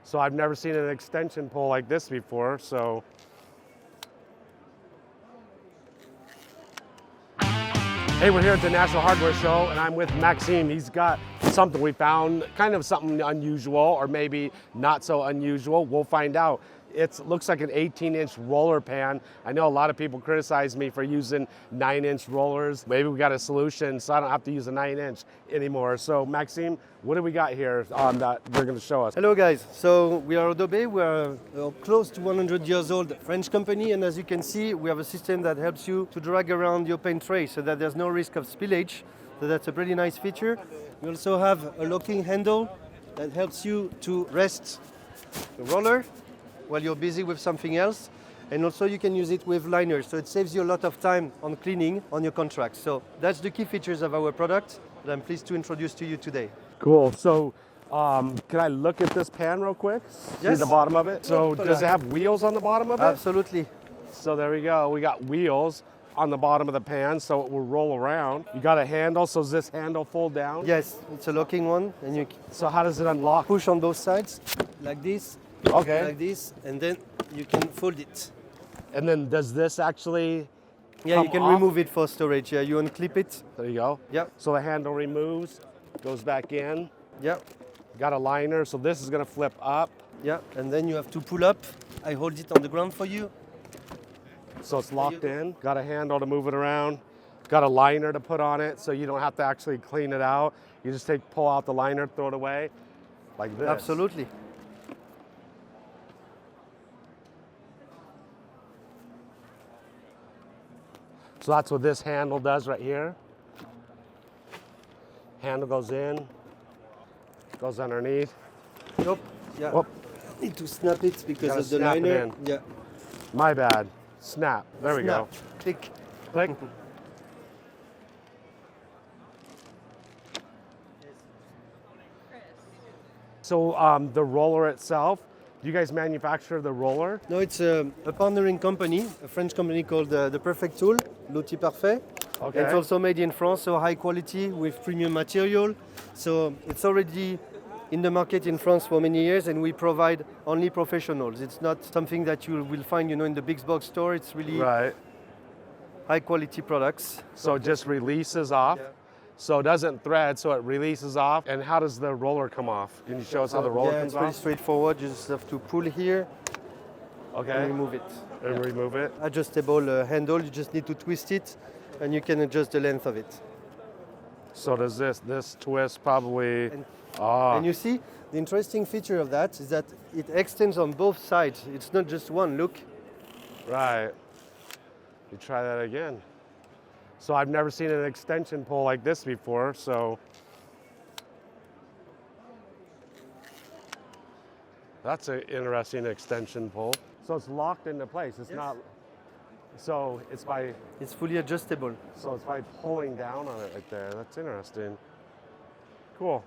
So I've never seen an extension pole like this before, so. Hey, we're here at the National Hardware Show, and I'm with Maxime. He's got something we found, kind of something unusual, or maybe not so unusual. We'll find out. It looks like an 18-inch roller pan. I know a lot of people criticize me for using 9-inch rollers. Maybe we got a solution so I don't have to use a 9-inch anymore. So Maxime, what do we got here that they're going to show us? Hello guys, so we are Odobe, we are close to 100 years old French company, and as you can see we have a system that helps you to drag around your paint tray so that there's no risk of spillage, so that's a pretty nice feature. We also have a locking handle that helps you to rest the roller while you're busy with something else, and also you can use it with liners, so it saves you a lot of time on cleaning on your contracts. So that's the key features of our product that I'm pleased to introduce to you today. Cool. So can I look at this pan real quick? Yes. See the bottom of it? So does it have wheels on the bottom of it? Absolutely. So there we go. We got wheels on the bottom of the pan, so it will roll around. You got a handle, so does this handle fold down? Yes, it's a locking one, and you So how does it unlock? push on both sides like this, Okay. like this, and then you can fold it. And then does this actually Yeah, come you can off? remove it for storage. Yeah, you unclip it. There you go. Yep. So the handle removes, goes back in. Yeah, Got a liner, so this is gonna flip up. yeah, and then you have to pull up. I hold it on the ground for you. So it's locked in. Got a handle to move it around. Got a liner to put on it, so you don't have to actually clean it out. You just pull out the liner, throw it away, like this. Absolutely. So that's what this handle does right here. Handle goes in, goes underneath. Nope. Yeah. Whoop. Need to snap it because Gotta of the snap it liner. in. Yeah. My bad. Snap. There we go. Snap. Click. Click. So the roller itself, do you guys manufacture the roller? No, it's a partnering company, a French company called The Perfect Tool, L'Outil Parfait. Okay. It's also made in France, so high quality with premium material. So it's already in the market in France for many years, and we provide only professionals. It's not something that you will find, in the big box store. It's really Right. high quality products. So it just releases off. Yeah. So it doesn't thread, so it releases off. And how does the roller come off? Can you show us how the roller yeah, comes it's pretty off? straightforward. You just have to pull here and Okay. remove it. And remove it. Adjustable handle. You just need to twist it, and you can adjust the length of it. So does this twist probably? And- Ah. And you see, the interesting feature of that is that it extends on both sides. It's not just one. Look. Right. You try that again. So I've never seen an extension pole like this before, so. That's an interesting extension pole. So it's locked into place. It's Yes. not, so it's by It's fully adjustable. pulling down on it right there. That's interesting. Cool.